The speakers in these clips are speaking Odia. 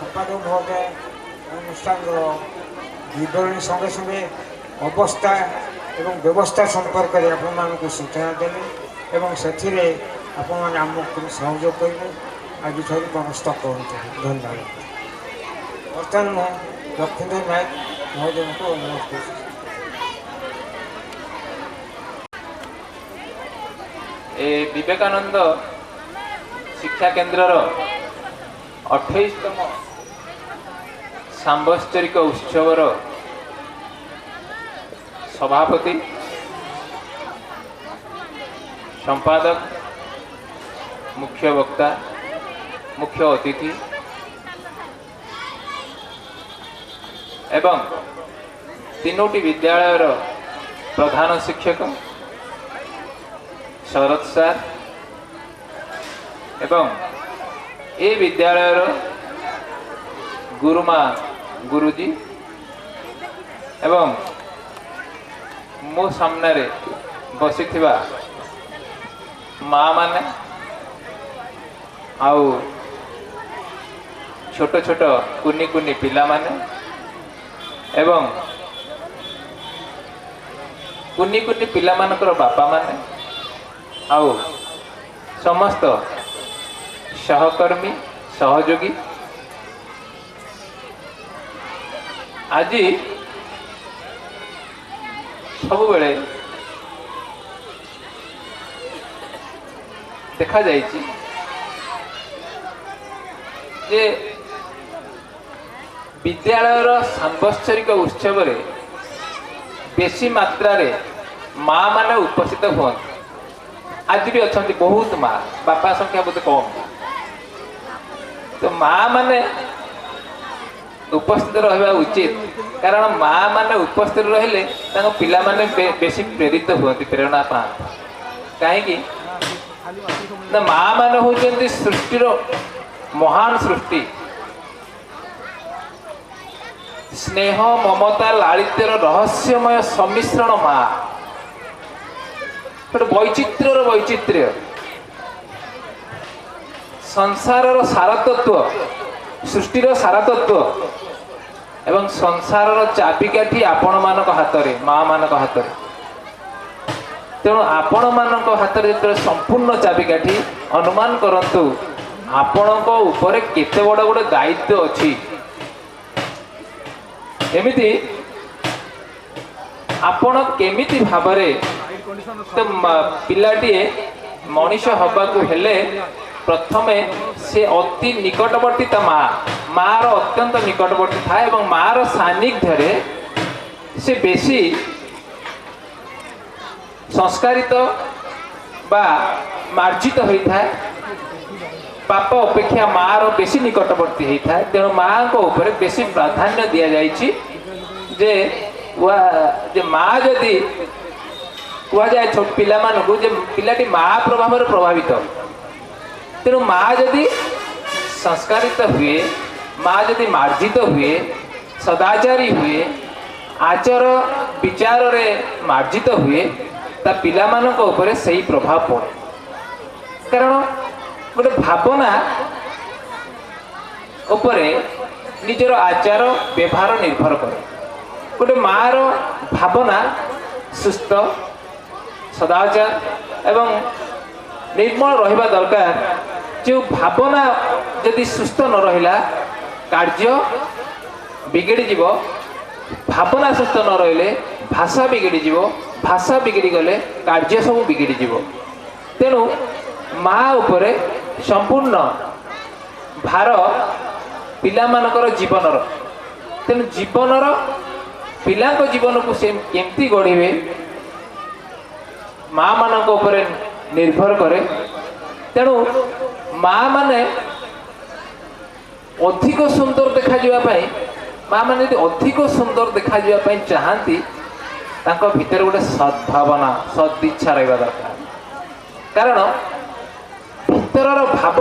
সম্পাদক মহোদয় অনুষ্ঠানর বিবরণী সঙ্গে সঙ্গে অবস্থা এবং ব্যবস্থা সম্পর্কে আপনার সূচনা দেবে এবং ସେଥିରେ ଆପଣମାନେ ଆମକୁ ସହଯୋଗ କରିବେ ଆଜିଠାରୁ ପ୍ରସ୍ତୁତ କରନ୍ତୁ। ଧନ୍ୟବାଦ। ବର୍ତ୍ତମାନ ମୁଁ ଲକ୍ଷ୍ମୀଧର ନାୟକ ମହୋଦୟଙ୍କୁ ଅନୁରୋଧ କରୁଛି। विवेकानंद शिक्षा केन्द्रर 28तम सांबत्सरिक उत्सवर सभापति संपादक मुख्य वक्ता मुख्य अतिथि एवं तीनोटी विद्यालयर प्रधान शिक्षक शरद सार एवं ए विद्यालयर गुरुमा गुरुजी एवं मो सामने बसी माँ माने आउ छोट छोट कुनी कुनी पिला माने एवं कुनी कुनी पिला मानकर बापा माने आउ समस्त सहकर्मी सहयोगी आज सब बेले देखा जाइए जे विद्यालयर सांबत्सरिक उत्सव बेसी मात्रा रे माँ माने उपस्थित हुआ आज भी अच्छा बहुत माँ बापा संख्या बहुत कम तो माँ माने उपस्थित रहा उचित कारण माँ माने उपस्थित रहिले पिला माने बेसी प्रेरित हुआ प्रेरणा पाते कहीं माँ माने होती सृष्टिर महान सृष्टि स्नेह ममता लालित्यर रहस्यमय सम्मिश्रण माँ वैचित्र्यर वैचित्र्य संसारर सारतत्व सृष्टिर सारतत्व एवं संसारर चाबिकाठी आपण मानक हाथ में माँ मानक हाथ में तेणु आपण मानक हाथ में जो संपूर्ण चाबिकाठी अनुमान करंतु आपण उपरे केते बड़ गोटे दायित्व अच्छी एमिति आपण केमिति भावरे तो पिलाटीए मनीष हवाकू हेले प्रथमे से अति निकटवर्ती ता माँ रो अत्यंत निकटवर्ती था एवं माँ रो सान्निध्य से बेसी संस्कारित बा मार्जित होता है बाप अपेक्षा माँ रो बेसी निकटवर्ती होता है तेणु माँ को ऊपर बेसी प्राधान्य दि जाए जे माँ जदि कहुए छोट पिला मानू जे पिलाटी माँ प्रभाव प्रभावित तेणु माँ जदि संस्कारित हुए माँ जदि मार्जित हुए सदाचारी हुए आचार विचार रे मार्जित हुए ता पिला मानक ऊपर सही प्रभाव पड़े कारण गोटे भावना उपरे निजर आचार व्यवहार निर्भर करे गोटे माँ रो भावना सुस्थ सदाचार एवं निर्मल रहिबा दरकार जो भावना यदि सुस्थ न रहिला कार्य बिगड़ी जीव भावना सुस्थ न रहिले भाषा बिगड़ी जीव भाषा बिगड़ी गले कार्य सब बिगड़ी जीव तेणु माँ उपरे संपूर्ण भार पिला मानकर जीवनर तेणु जीवनर पिला जीवन को से केमती गढ़े माँ मानक उपरे निर्भर करे तेणु माँ माने अधिक सुंदर देखा जावाई माँ मैंने अधिक सुंदर देखा जावाई चाहती भीतर गोटे सद्भावना सदिच्छा रहा दरकार कारण भीतर भाव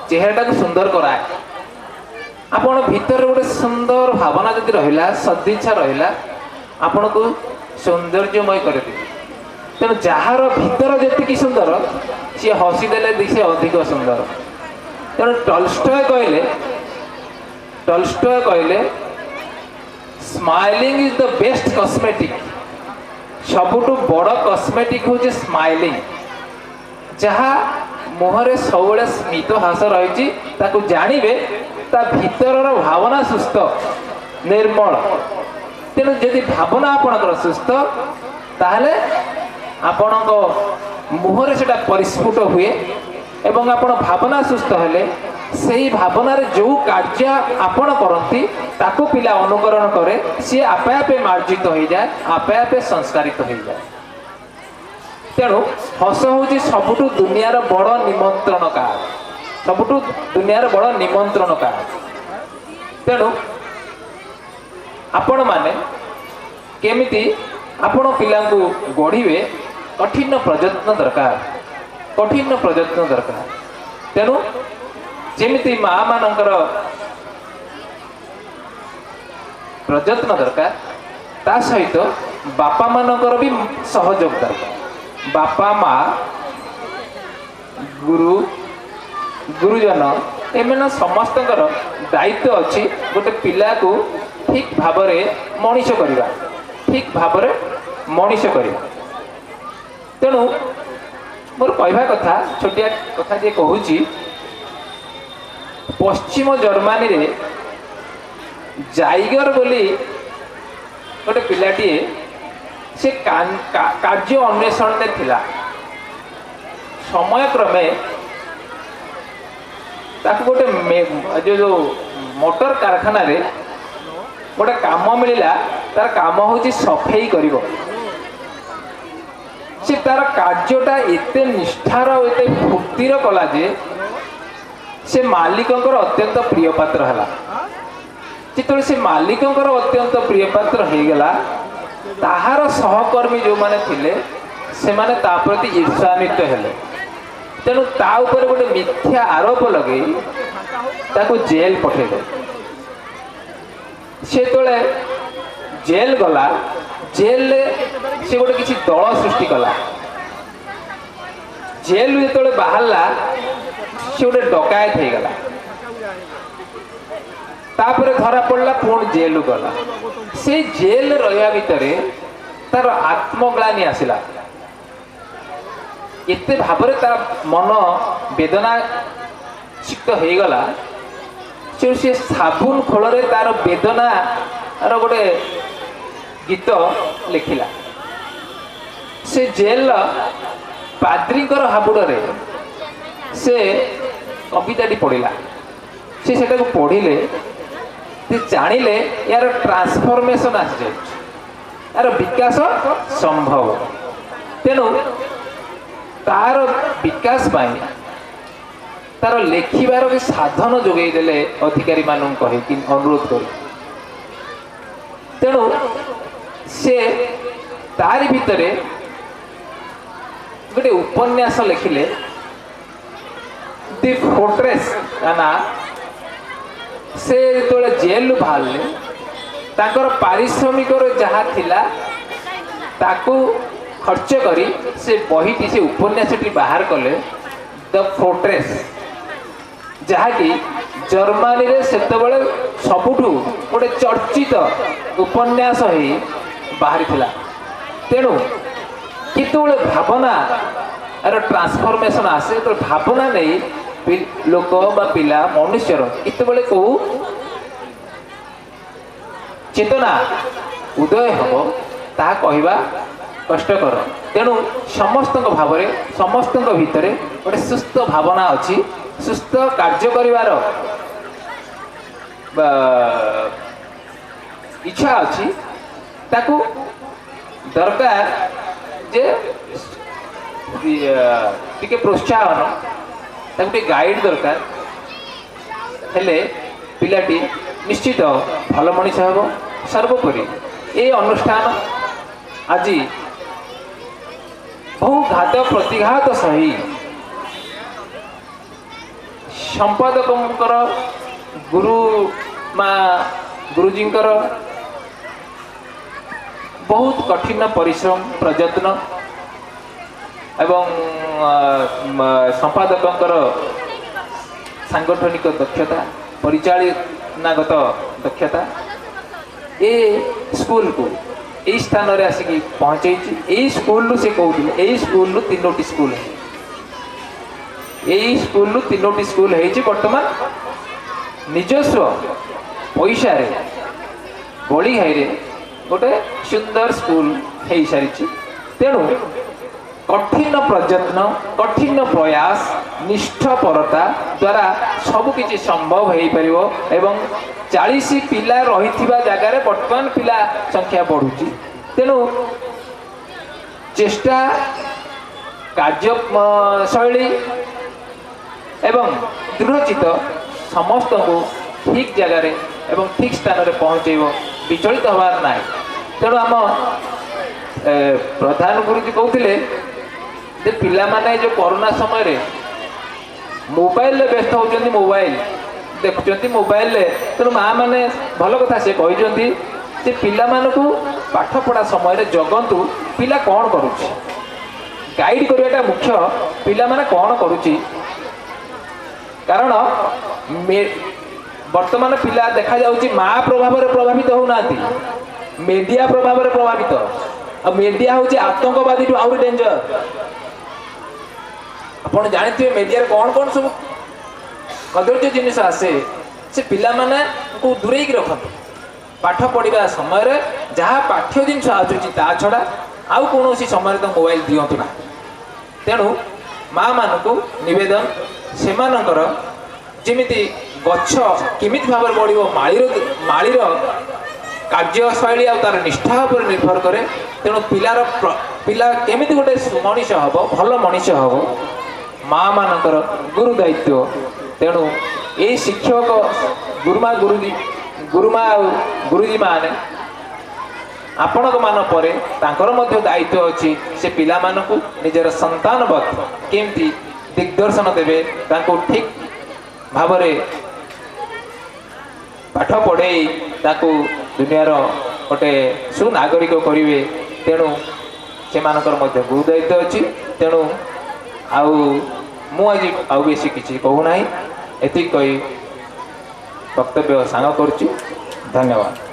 चेहरा को सुंदर कराए आपण भीतर गोटे सुंदर भावना जदि रहा सदिच्छा रहा आपण को सौंदर्यमय कर तेणु जार भीतर जी सुंदर सी हसीदेले सी अधिक सुंदर तेणु टॉल्स्टॉय कहले ଟଲଷ୍ଟୟ କହିଲେ smiling is the best cosmetic. ସବୁଠୁ ବଡ଼ କସ୍ମେଟିକ୍ ହେଉଛି ସ୍ମାଇଲିଂ। ଯାହା ମୁହଁରେ ସବୁବେଳେ ସ୍ମିତ ହାସ ରହିଛି ତାକୁ ଜାଣିବେ ତା ଭିତରର ଭାବନା ସୁସ୍ଥ ନିର୍ମଳ। ତେଣୁ ଯଦି ଭାବନା ଆପଣଙ୍କର ସୁସ୍ଥ ତାହେଲେ ଆପଣଙ୍କ ମୁହଁରେ ସେଟା ପରିସ୍ଫୁଟ ହୁଏ ଏବଂ ଆପଣ ଭାବନା ସୁସ୍ଥ ହେଲେ ସେହି ଭାବନାରେ ଯେଉଁ କାର୍ଯ୍ୟ ଆପଣ କରନ୍ତି ତାକୁ ପିଲା ଅନୁକରଣ କରେ, ସିଏ ଆପେ ଆପେ ମାର୍ଜିତ ହୋଇଯାଏ, ଆପେ ଆପେ ସଂସ୍କାରିତ ହୋଇଯାଏ। ତେଣୁ ହସ ହେଉଛି ସବୁଠୁ ଦୁନିଆର ବଡ଼ ନିମନ୍ତ୍ରଣ କାର୍ଡ, ସବୁଠୁ ଦୁନିଆର ବଡ଼ ନିମନ୍ତ୍ରଣ କାର୍ଡ। ତେଣୁ ଆପଣମାନେ କେମିତି ଆପଣ ପିଲାଙ୍କୁ ଗଢ଼ିବେ କଠିନ ପ୍ରଯତ୍ନ ଦରକାର, କଠିନ ପ୍ରଯତ୍ନ ଦରକାର। ତେଣୁ ଯେମିତି ମା ମାନଙ୍କର ପ୍ରଯତ୍ନ ଦରକାର ତା ସହିତ ବାପା ମାନଙ୍କର ବି ସହଯୋଗ ଦରକାର। ବାପା ମା ଗୁରୁ ଗୁରୁଜନ ଏମାନେ ସମସ୍ତଙ୍କର ଦାୟିତ୍ୱ ଅଛି ଗୋଟେ ପିଲାକୁ ଠିକ୍ ଭାବରେ ମଣିଷ କରିବା, ଠିକ୍ ଭାବରେ ମଣିଷ କରିବା। ତେଣୁ ମୋର କହିବା କଥା, ଛୋଟିଆ କଥା ଯେ କହୁଛି, ପଶ୍ଚିମ ଜର୍ମାନୀରେ ଜାଇଗର ବୋଲି ଗୋଟେ ପିଲାଟିଏ ସେ କାର୍ଯ୍ୟ ଅନ୍ୱେଷଣରେ ଥିଲା। ସମୟକ୍ରମେ ତାକୁ ଗୋଟେ ଯେଉଁ ମୋଟର କାରଖାନାରେ ଗୋଟେ କାମ ମିଳିଲା। ତାର କାମ ହେଉଛି ସଫେଇ କରିବ। ସେ ତାର କାର୍ଯ୍ୟଟା ଏତେ ନିଷ୍ଠାର ଏତେ ଫୁର୍ତ୍ତିର କଲା ଯେ ସେ ମାଲିକଙ୍କର ଅତ୍ୟନ୍ତ ପ୍ରିୟ ପାତ୍ର ହେଲା। ଯେତେବେଳେ ସେ ମାଲିକଙ୍କର ଅତ୍ୟନ୍ତ ପ୍ରିୟ ପାତ୍ର ହେଇଗଲା, ତାହାର ସହକର୍ମୀ ଯେଉଁମାନେ ଥିଲେ ସେମାନେ ତା ପ୍ରତି ଈର୍ଷାନ୍ୱିତ ହେଲେ। ତେଣୁ ତା ଉପରେ ଗୋଟେ ମିଥ୍ୟା ଆରୋପ ଲଗେଇ ତାକୁ ଜେଲ୍ ପଠେଇଲେ। ସେ ଯେତେବେଳେ ଜେଲ୍ ଗଲା, ଜେଲରେ ସେ ଗୋଟେ କିଛି ଦଳ ସୃଷ୍ଟି କଲା। ଜେଲରୁ ଯେତେବେଳେ ବାହାରିଲା ସେ ଗୋଟେ ଡକାୟତ ହେଇଗଲା। ତାପରେ ଧରା ପଡ଼ିଲା, ପୁଣି ଜେଲରୁ ଗଲା। ସେଇ ଜେଲରେ ରହିବା ଭିତରେ ତାର ଆତ୍ମଗ୍ଳାନି ଆସିଲା। ଏତେ ଭାବରେ ତା ମନ ବେଦନା ଚିତ୍ତ ହେଇଗଲା ସେ ସାବୁନ ଖୋଳରେ ତାର ବେଦନାର ଗୋଟେ ଗୀତ ଲେଖିଲା। ସେ ଜେଲର ପାଦ୍ରୀଙ୍କର ହାବୁଡ଼ରେ ସେ କବିତାଟି ପଢ଼ିଲା। ସେ ସେଟାକୁ ପଢ଼ିଲେ, ସେ ଜାଣିଲେ ୟାର ଟ୍ରାନ୍ସଫର୍ମେସନ୍ ଆସିଯାଉଛି, ୟାର ବିକାଶ ସମ୍ଭବ। ତେଣୁ ତାର ବିକାଶ ପାଇଁ ତାର ଲେଖିବାର ବି ସାଧନ ଯୋଗାଇ ଦେଲେ ଅଧିକାରୀମାନଙ୍କୁ କହିକି, ଅନୁରୋଧ କରି। ତେଣୁ ସେ ତାରି ଭିତରେ ଗୋଟେ ଉପନ୍ୟାସ ଲେଖିଲେ, ଦି ଫୋର୍ଟ୍ରେସ୍ ନା। ସେ ଯେତେବେଳେ ଜେଲରୁ ବାହାରିଲେ ତାଙ୍କର ପାରିଶ୍ରମିକର ଯାହା ଥିଲା ତାକୁ ଖର୍ଚ୍ଚ କରି ସେ ବହିଟି, ସେ ଉପନ୍ୟାସଟି ବାହାର କଲେ, ଦ ଫୋର୍ଟ୍ରେସ୍, ଯାହାକି ଜର୍ମାନୀରେ ସେତେବେଳେ ସବୁଠୁ ଗୋଟେ ଚର୍ଚ୍ଚିତ ଉପନ୍ୟାସ ହେଇ ବାହାରିଥିଲା। ତେଣୁ କେତେବେଳେ ଭାବନାର ଟ୍ରାନ୍ସଫର୍ମେସନ୍ ଆସେ, ଯେତେବେଳେ ଭାବନା ନେଇ ଲୋକ ବା ପିଲା ମନୁଷ୍ୟର କେତେବେଳେ କେଉଁ ଚେତନା ଉଦୟ ହେବ ତାହା କହିବା କଷ୍ଟକର। ତେଣୁ ସମସ୍ତଙ୍କ ଭାବରେ, ସମସ୍ତଙ୍କ ଭିତରେ ଗୋଟେ ସୁସ୍ଥ ଭାବନା ଅଛି, ସୁସ୍ଥ କାର୍ଯ୍ୟ କରିବାର ଇଚ୍ଛା ଅଛି। ତାକୁ ଦରକାର ଯେ ଟିକେ ପ୍ରୋତ୍ସାହନ, ତାକୁ ଟିକେ ଗାଇଡ଼ ଦରକାର। ହେଲେ ପିଲାଟି ନିଶ୍ଚିତ ଭଲ ମଣିଷ ହେବ। ସର୍ବୋପରି এই ଅନୁଷ୍ଠାନ ଆଜି ବହୁ ଘାତ ପ୍ରତିଘାତ ସହି ସମ୍ପାଦକଙ୍କର, ଗୁରୁଜୀଙ୍କର ବହୁତ କଠିନ ପରିଶ୍ରମ, ପ୍ରଯତ୍ନ ଏବଂ ସମ୍ପାଦକଙ୍କର ସାଂଗଠନିକ ଦକ୍ଷତା, ଗୁଣାଗତ ଦକ୍ଷତା ଏ ସ୍କୁଲକୁ ଏଇ ସ୍ଥାନରେ ଆସିକି ପହଞ୍ଚେଇଛି। ଏଇ ସ୍କୁଲରୁ ସେ କହୁଥିଲେ ଏଇ ସ୍କୁଲରୁ 3ଟି ସ୍କୁଲ ଏଇ ସ୍କୁଲରୁ 3ଟି ସ୍କୁଲ ହେଇଛି। ବର୍ତ୍ତମାନ ନିଜସ୍ୱ ପଇସାରେ ବଳିଘାଇରେ ଗୋଟେ ସୁନ୍ଦର ସ୍କୁଲ ହେଇସାରିଛି। ତେଣୁ କଠିନ ପ୍ରଯତ୍ନ, କଠିନ ପ୍ରୟାସ, ନିଷ୍ଠପରତା ଦ୍ୱାରା ସବୁକିଛି ସମ୍ଭବ ହେଇପାରିବ ଏବଂ 40 ପିଲା ରହିଥିବା ଜାଗାରେ ବର୍ତ୍ତମାନ ପିଲା ସଂଖ୍ୟା ବଢ଼ୁଛି। ତେଣୁ ଚେଷ୍ଟା, କାର୍ଯ୍ୟଶୈଳୀ ଏବଂ ଦୃଢ଼ଚିତ୍ତ ସମସ୍ତଙ୍କୁ ଠିକ୍ ଜାଗାରେ ଏବଂ ଠିକ୍ ସ୍ଥାନରେ ପହଞ୍ଚେଇବ, ବିଚଳିତ ହେବାର ନାହିଁ। ତେଣୁ ଆମ ପ୍ରଧାନ ଗୁରୁଜୀ କହୁଥିଲେ ଯେ ପିଲାମାନେ ଯେଉଁ କରୋନା ସମୟରେ ମୋବାଇଲରେ ବ୍ୟସ୍ତ ହେଉଛନ୍ତି, ମୋବାଇଲ ଦେଖୁଛନ୍ତି ମୋବାଇଲରେ। ତେଣୁ ମାଆ ମାନେ ଭଲ କଥା ସେ କହିଛନ୍ତି ଯେ ପିଲାମାନଙ୍କୁ ପାଠ ପଢ଼ା ସମୟରେ ଜଗନ୍ତୁ ପିଲା କ'ଣ କରୁଛି, ଗାଇଡ଼ କରିବାଟା ମୁଖ୍ୟ। ପିଲାମାନେ କ'ଣ କରୁଛି, କାରଣ ବର୍ତ୍ତମାନ ପିଲା ଦେଖାଯାଉଛି ମାଆ ପ୍ରଭାବରେ ପ୍ରଭାବିତ ହେଉନାହାନ୍ତି, ମିଡ଼ିଆ ପ୍ରଭାବରେ ପ୍ରଭାବିତ। ଆଉ ମିଡ଼ିଆ ହେଉଛି ଆତଙ୍କବାଦୀଠୁ ଆହୁରି ଡେଞ୍ଜର। ଆପଣ ଜାଣିଥିବେ ମିଡ଼ିଆରେ କ'ଣ କ'ଣ ସବୁ କଦର୍ଯ୍ୟ ଜିନିଷ ଆସେ, ସେ ପିଲାମାନଙ୍କୁ ଦୂରେଇକି ରଖନ୍ତୁ। ପାଠ ପଢ଼ିବା ସମୟରେ ଯାହା ପାଠ୍ୟ ଜିନିଷ ଆସୁଛି ତା ଛଡ଼ା ଆଉ କୌଣସି ସମୟରେ ତ ମୋବାଇଲ ଦିଅନ୍ତୁ ନା। ତେଣୁ ମାଆ ମାନଙ୍କୁ ନିବେଦନ, ସେମାନଙ୍କର ଯେମିତି ଗଛ କେମିତି ଭାବରେ ବଢ଼ିବ, ମାଳିର କାର୍ଯ୍ୟଶୈଳୀ ଆଉ ତାର ନିଷ୍ଠା ଉପରେ ନିର୍ଭର କରେ। ତେଣୁ ପିଲା କେମିତି ଗୋଟେ ମଣିଷ ହେବ, ଭଲ ମଣିଷ ହେବ, ମାଆ ମାନଙ୍କର ଗୁରୁ ଦାୟିତ୍ୱ। ତେଣୁ ଏଇ ଶିକ୍ଷକ ଗୁରୁମା ଆଉ ଗୁରୁଜୀ ମାନେ ଆପଣଙ୍କ ମାନ ପରେ ତାଙ୍କର ମଧ୍ୟ ଦାୟିତ୍ୱ ଅଛି। ସେ ପିଲାମାନଙ୍କୁ ନିଜର ସନ୍ତାନବତ୍ କେମିତି ଦିଗ୍ଦର୍ଶନ ଦେବେ, ତାଙ୍କୁ ଠିକ୍ ଭାବରେ ପାଠ ପଢ଼େଇ ତାକୁ ଦୁନିଆର ଗୋଟେ ସୁନାଗରିକ କରିବେ। ତେଣୁ ସେମାନଙ୍କର ମଧ୍ୟ ଗୁରୁ ଦାୟିତ୍ୱ ଅଛି। ତେଣୁ ଆଉ ମୁଁ ଆଜି ଆଉ ବେଶୀ କିଛି କହୁନାହିଁ, ଏତିକି କହି ବକ୍ତବ୍ୟ ସାଙ୍ଗ କରୁଛି। ଧନ୍ୟବାଦ।